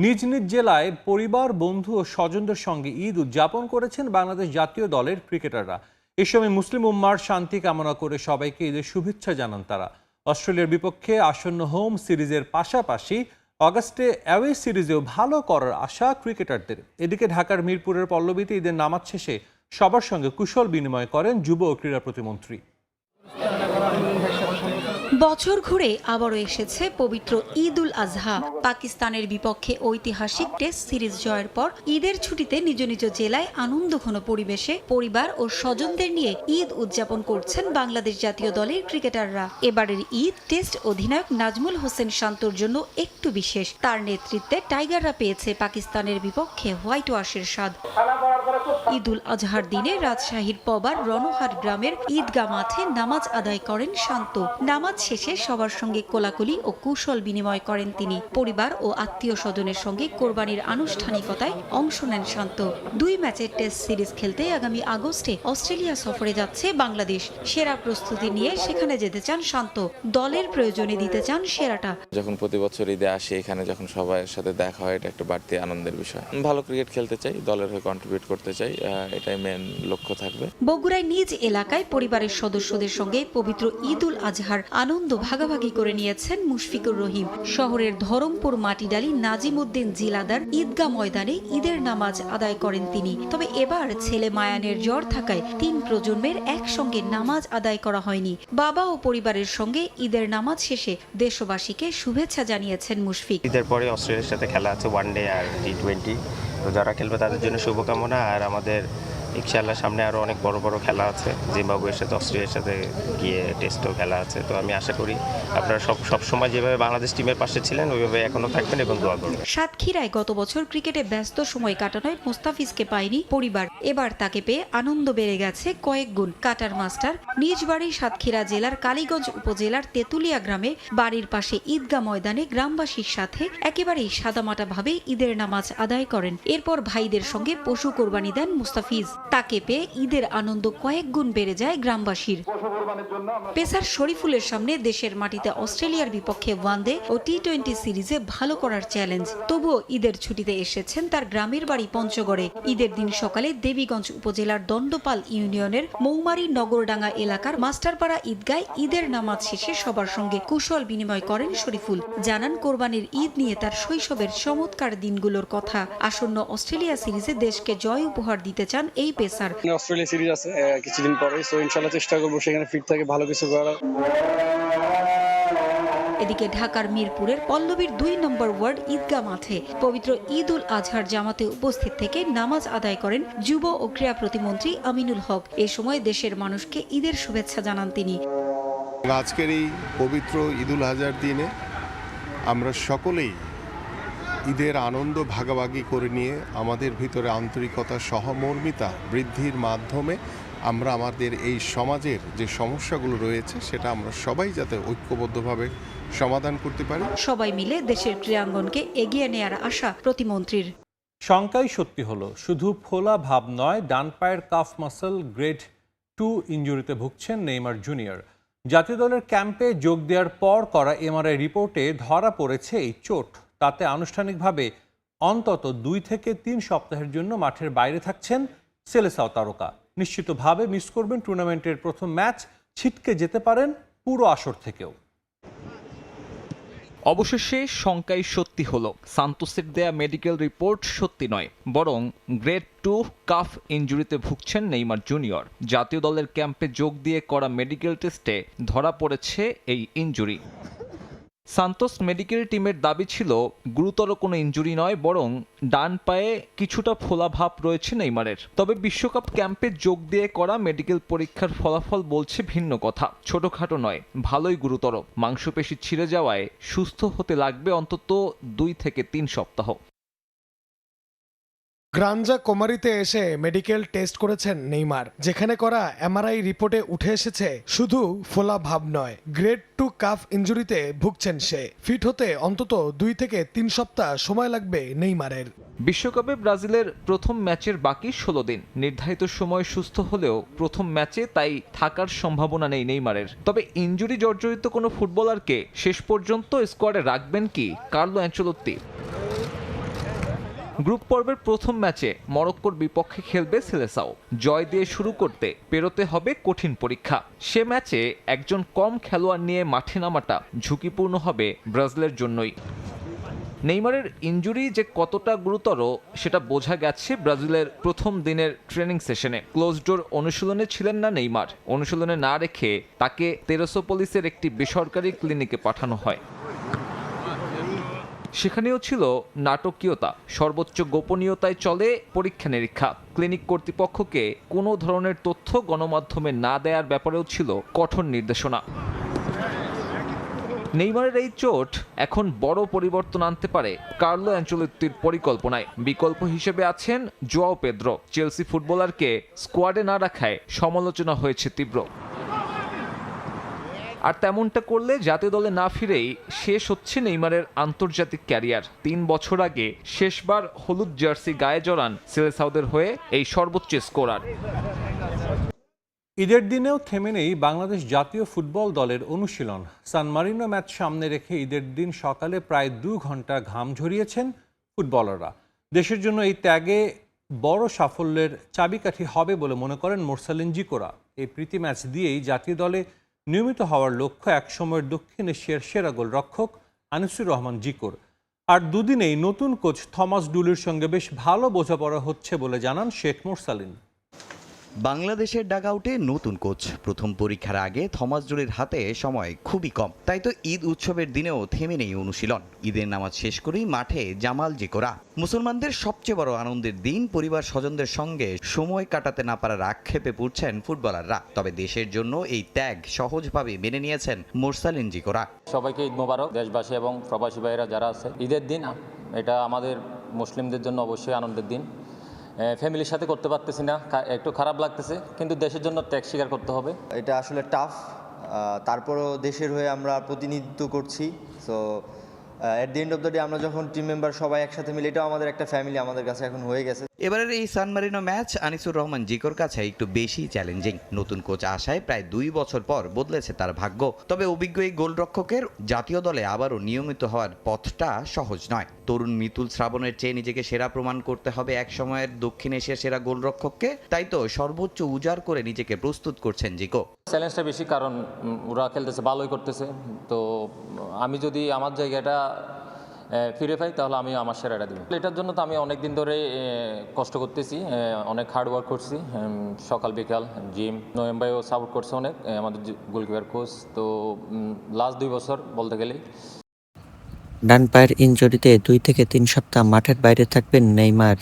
নিজ নিজ জেলায় পরিবার, বন্ধু ও স্বজনদের সঙ্গে ঈদ উদযাপন করেছেন বাংলাদেশ জাতীয় দলের ক্রিকেটাররা। এ সময় মুসলিম উম্মার শান্তি কামনা করে সবাইকে ঈদের শুভেচ্ছা জানান তারা। অস্ট্রেলিয়ার বিপক্ষে আসন্ন হোম সিরিজের পাশাপাশি অগাস্টে অ্যাওয়ে সিরিজেও ভালো করার আশা ক্রিকেটারদের। এদিকে ঢাকার মিরপুরের পল্লবীতে ঈদের নামাজ শেষে সবার সঙ্গে কুশল বিনিময় করেন যুব ও ক্রীড়া প্রতিমন্ত্রী। বছর ঘুরে আবারও এসেছে পবিত্র ঈদ উল আজহা। পাকিস্তানের বিপক্ষে ঐতিহাসিক টেস্ট সিরিজ জয়ের পর ঈদের ছুটিতে নিজ নিজ জেলায় আনন্দঘন পরিবেশে পরিবার ও স্বজনদের নিয়ে ঈদ উদযাপন করছেন বাংলাদেশ জাতীয় দলের ক্রিকেটাররা। এবারের ঈদ টেস্ট অধিনায়ক নাজমুল হোসেন শান্তর জন্য একটু বিশেষ। তার নেতৃত্বে টাইগাররা পেয়েছে পাকিস্তানের বিপক্ষে হোয়াইট ওয়াশের স্বাদ। ঈদ উল আজহার দিনে রাজশাহীর পবার রণহাট গ্রামের ঈদগাহ মাঠে নামাজ আদায় করেন শান্ত। নামাজ শেষে সবার সঙ্গে কোলাকুলি ও কুশল বিনিময় করেন তিনি। পরিবার ও আত্মীয় স্বজনের সঙ্গে কোরবানির আনুষ্ঠানিকতায় অংশ নেন শান্ত। 2 ম্যাচের টেস্ট সিরিজ খেলতে আগামী আগস্টে অস্ট্রেলিয়া সফরে যাচ্ছে বাংলাদেশ। সেরা প্রস্তুতি নিয়ে সেখানে যেতে চান শান্ত। দলের প্রয়োজনে দিতে চান সেরাটা। যখন প্রতি বছর ঈদে আসি, এখানে যখন সবার সাথে দেখা হয়, এটা একটা বাড়তি আনন্দের বিষয়। ভালো ক্রিকেট খেলতে চাই, দলের হয়ে কন্ট্রিবিউট করতে চাই, এটাই মেন লক্ষ্য থাকবে। বগুড়ায় নিজ এলাকায় পরিবারের সদস্যদের সঙ্গে পবিত্র ঈদ উল আজহার আনন্দ ভাগাভাগি করে নিয়েছেন মুশফিকুর রহিম। শহরের ধরমপুর মাটিডালি নাজিমউদ্দিন জিলাদার ঈদগাহ ময়দানে ঈদের নামাজ আদায় করেন তিনি। তবে এবার ছেলে মায়ানের জ্বর থাকায় 3 প্রজন্মের একসঙ্গে নামাজ আদায় করা হয়নি। বাবা ও পরিবারের সঙ্গে ঈদের নামাজ শেষে দেশবাসীকে শুভেচ্ছা জানিয়েছেন মুশফিক। ঈদের পরে অস্ট্রেলিয়ার সাথে খেলা আছে ওয়ানডে আর টি20, তো যারা খেলবে তাদের জন্য শুভকামনা। আর আমাদের ইনশাআল্লাহ সামনে আরও অনেক বড় বড় খেলা আছে, জিম্বাবুয়ের সাথে অস্ট্রেলিয়ার সাথে গিয়ে টেস্টও খেলা আছে। তো আমি আশা করি আপনারা সব সময় যেভাবে বাংলাদেশ টিমের পাশে ছিলেন ওইভাবে এখনো থাকবেন এবং দোয়া করবেন। সাতক্ষীরায় গত বছর ক্রিকেটে ব্যস্ত সময় কাটানোয় মুস্তাফিজকে পায়নি পরিবার। এবার তাকে পেয়ে আনন্দ বেড়ে গেছে কয়েক গুণ। কাটার মাস্টার নিজ বাড়ি সাতক্ষীরা জেলার কালীগঞ্জ উপজেলার তেতুলিয়া গ্রামে বাড়ির পাশে ঈদগাহ ময়দানে গ্রামবাসীর সাথে একেবারেই সাদামাটাভাবে ঈদের নামাজ আদায় করেন। এরপর ভাইদের সঙ্গে পশু কোরবানি দেন মুস্তাফিজ। তাকে পেয়ে ঈদের আনন্দ কয়েক গুণ বেড়ে যায় গ্রামবাসীর। পেসার শরীফুলের সামনে দেশের মাটিতে অস্ট্রেলিয়ার বিপক্ষে ওয়ানডে ও টি20 সিরিজে ভালো করার চ্যালেঞ্জ। তবুও ঈদের ছুটিতে এসেছেন তার গ্রামের বাড়ি পঞ্চগড়ে। ঈদের দিন সকালে দেবীগঞ্জ উপজেলার দণ্ডপাল ইউনিয়নের মৌমারি নগরডাঙ্গা এলাকার মাস্টারপাড়া ঈদগায় ঈদের নামাজ শেষে সবার সঙ্গে কুশল বিনিময় করেন শরীফুল। জানান কোরবানির ঈদ নিয়ে তার শৈশবের চমৎকার দিনগুলোর কথা। আসন্ন অস্ট্রেলিয়া সিরিজে দেশকে জয় উপহার দিতে চান এই পেসার। অস্ট্রেলিয়া সিরিজ আছে কিছুদিন পরে, সো ইনশাআল্লাহ চেষ্টা করবো সেখানে ফিট থাকে ভালো কিছু করার। এদিকে ঢাকার মিরপুরের পল্লবীর 2 নম্বর ওয়ার্ড ঈদগাহ মাঠে পবিত্র ঈদ উল আজহার জামাতে উপস্থিত থেকে নামাজ আদায় করেন যুব ও ক্রীড়া প্রতিমন্ত্রী আমিনুল হক। এ সময় দেশের মানুষকে ঈদের শুভেচ্ছা জানান তিনি। আজকের এই পবিত্র ঈদ উল আজহার দিনে আমরা সকলেই ঈদের আনন্দ ভাগাভাগি করে নিয়ে আমাদের ভিতরে আন্তরিকতা, সহমর্মিতা বৃদ্ধির মাধ্যমে আমরা আমাদের এই সমাজের যে সমস্যাগুলো রয়েছে সেটা আমরা সবাই যাতে ঐক্যবদ্ধভাবে সমাধান করতে পারি। সবাই মিলে দেশের ক্রীড়াঙ্গনকে এগিয়ে নেয়ার আশা প্রতিমন্ত্রীর। শঙ্কাই সত্যি হলো, শুধু ফোলা ভাব নয়, ডান পায়ের কাফ মাসল গ্রেড 2 ইনজুরিতে ভুগছেন নেইমার জুনিয়র। জাতীয় দলের ক্যাম্পে যোগ দেওয়ার পর করা এমআরআই রিপোর্টে ধরা পড়েছে এই চোট। তাতে আনুষ্ঠানিকভাবে অন্তত 2 থেকে 3 সপ্তাহের জন্য মাঠের বাইরে থাকছেন সেলেসাও তারকা। নিশ্চিতভাবে মিস করবেন টুর্নামেন্টের প্রথম ম্যাচ, ছিটকে যেতে পারেন পুরো আসর থেকেও। অবশেষে শঙ্কাই সত্যি হলো, সান্তোসের দেয়া মেডিকেল রিপোর্ট সত্যি নয়, বরং গ্রেড 2 কাফ ইনজুরিতে ভুগছেন নেইমার জুনিয়র। জাতীয় দলের ক্যাম্পে যোগ দিয়ে করা মেডিকেল টেস্টে ধরা পড়েছে এই ইনজুরি। সান্তোস মেডিকেল টিমের দাবি ছিল গুরুতর কোনো ইনজুরি নয়, বরং ডান পায়ে কিছুটা ফোলা ভাব রয়েছে নেইমারের। তবে বিশ্বকাপ ক্যাম্পে যোগ দিয়ে করা মেডিকেল পরীক্ষার ফলাফল বলছে ভিন্ন কথা। ছোটখাটো নয়, ভালোই গুরুতর। মাংসপেশি ছিঁড়ে যাওয়ায় সুস্থ হতে লাগবে অন্তত 2 থেকে 3 সপ্তাহ। গ্রাঞ্জা কোমারিতে এসে মেডিকেল টেস্ট করেছেন নেইমার, যেখানে করা এমআরআই রিপোর্টে উঠে এসেছে শুধু ফোলা ভাব নয়, গ্রেড 2 কাফ ইনজুরিতে ভুগছেন সে। ফিট হতে অন্তত 2 থেকে 3 সপ্তাহ সময় লাগবে নেইমারের। বিশ্বকাপে ব্রাজিলের প্রথম ম্যাচের বাকি 16 দিন। নির্ধারিত সময় সুস্থ হলেও প্রথম ম্যাচে তাই থাকার সম্ভাবনা নেই নেইমারের। তবে ইনজুরি জর্জরিত কোনো ফুটবলারকে শেষ পর্যন্ত স্কোয়াডে রাখবেন কি কার্লো অ্যানচেলোত্তি? গ্রুপ পর্বের প্রথম ম্যাচে মরক্কোর বিপক্ষে খেলবে সেলেসাও। জয় দিয়ে শুরু করতে পেরোতে হবে কঠিন পরীক্ষা। সে ম্যাচে একজন কম খেলোয়াড় নিয়ে মাঠে নামাটা ঝুঁকিপূর্ণ হবে ব্রাজিলের জন্যই। নেইমারের ইনজুরি যে কতটা গুরুতর সেটা বোঝা গেছে ব্রাজিলের প্রথম দিনের ট্রেনিং সেশনে। ক্লোজ ডোর অনুশীলনে ছিলেন না নেইমার। অনুশীলনে না রেখে তাকে তেরেসোপোলিসের একটি বেসরকারি ক্লিনিকে পাঠানো হয়। সেখানেও ছিল নাটকীয়তা, সর্বোচ্চ গোপনীয়তায় চলে পরীক্ষা নিরীক্ষা। ক্লিনিক কর্তৃপক্ষকে কোনো ধরনের তথ্য গণমাধ্যমে না দেওয়ার ব্যাপারেও ছিল কঠোর নির্দেশনা। নেইমারের এই চোট এখন বড় পরিবর্তন আনতে পারে কার্লো অ্যানচেলত্তির পরিকল্পনায়। বিকল্প হিসেবে আছেন জোয়াও পেদ্রো। চেলসি ফুটবলারকে স্কোয়াডে না রাখায় সমালোচনা হয়েছে তীব্র। আর তেমনটা করলে জাতীয় দলে না ফিরেই শেষ হচ্ছে নেইমারের আন্তর্জাতিক ক্যারিয়ার। 3 বছর আগে শেষবার হলুদ জার্সি গায়ে জড়ান সেলেসাওদের হয়ে এই সর্বোচ্চ স্কোরার। ঈদের দিনেও থেমে নেই বাংলাদেশ জাতীয় ফুটবল দলের অনুশীলন। সান মারিনো ম্যাচ সামনে রেখে ঈদের দিন সকালে প্রায় 2 ঘন্টা ঘাম ঝরিয়েছেন ফুটবলাররা। দেশের জন্য এই ত্যাগে বড় সাফল্যের চাবিকাঠি হবে বলে মনে করেন মোরসালিন জিকোরা। এই প্রীতি ম্যাচ দিয়েই জাতীয় দলে নিয়মিত হওয়ার লক্ষ্য একসময়ের দক্ষিণ এশিয়ার সেরা গোলরক্ষক আনিসুর রহমান জিকোর। আর দুদিনেই নতুন কোচ থমাস ডুলির সঙ্গে বেশ ভালো বোঝাপড়া হচ্ছে বলে জানান শেখ মোরসালিন। বাংলাদেশের ডাগআউটে নতুন কোচ। প্রথম পরীক্ষার আগে থমাস ডুলির হাতে সময় খুবই কম, তাই তো ঈদ উৎসবের দিনেও থেমে নেই অনুশীলন। ঈদের নামাজ শেষ করেই মাঠে জামাল জিকোরা। মুসলমানদের সবচেয়ে বড় আনন্দের দিন, পরিবার স্বজনদের সঙ্গে সময় কাটাতে না পারার আক্ষেপে পড়ছেন ফুটবলাররা। তবে দেশের জন্য এই ত্যাগ সহজভাবে মেনে নিয়েছেন মোরসালিন জিকোরা। সবাইকে ঈদ মোবারক। দেশবাসী এবং প্রবাসী ভাইয়েরা যারা আছে, ঈদের দিন এটা আমাদের মুসলিমদের জন্য অবশ্যই আনন্দের দিন। ফ্যামিলির সাথে করতে পারতেছি না, একটু খারাপ লাগতেছে, কিন্তু দেশের জন্য ত্যাগ স্বীকার করতে হবে। এটা আসলে টাফ, তারপরও দেশের হয়ে আমরা প্রতিনিধিত্ব করছি। So at the end of the day আমরা যখন টিম মেম্বার সবাই একসাথে মিলে, এটাও আমাদের একটা ফ্যামিলি আমাদের কাছে এখন হয়ে গেছে। এবারের এই সান মারিনো ম্যাচ আনিসুর রহমান জিকোর কাছে একটু বেশি চ্যালেঞ্জিং। নতুন কোচ আসায় প্রায় 2 বছর পর বদলেছে তার ভাগ্য। তবে অভিজ্ঞ এই গোলরক্ষকের জাতীয় দলে আবারও নিয়মিত হওয়ার পথটা সহজ নয়। তরুণ মিতুল শ্রাবণের চেয়ে নিজেকে সেরা প্রমাণ করতে হবে এক সময়ের দক্ষিণ এশিয়ার সেরা গোলরক্ষককে। তাই তো সর্বোচ্চ উজাড় করে নিজেকে প্রস্তুত করছেন জিকো। চ্যালেঞ্জটা বেশি, কারণ ওরা খেলতেছে, ভালোই করতেছে। তো আমি যদি আমার জায়গাটা ফিরে পাই তাহলে আমি আমার সেরাটা দিব। এটার জন্য তো আমি অনেক দিন ধরে কষ্ট করতেছি, অনেক হার্ড ওয়ার্ক করছি, সকাল বিকাল জিম। নভেম্বরেও সাপোর্ট করছে অনেক আমাদের গোলকিপার কোচ। তো লাস্ট 2 বছর বলতে গেলেই। ডান পায়ের ইনজুরিতে 2 থেকে 3 সপ্তাহ মাঠের বাইরে থাকবেন নেইমার।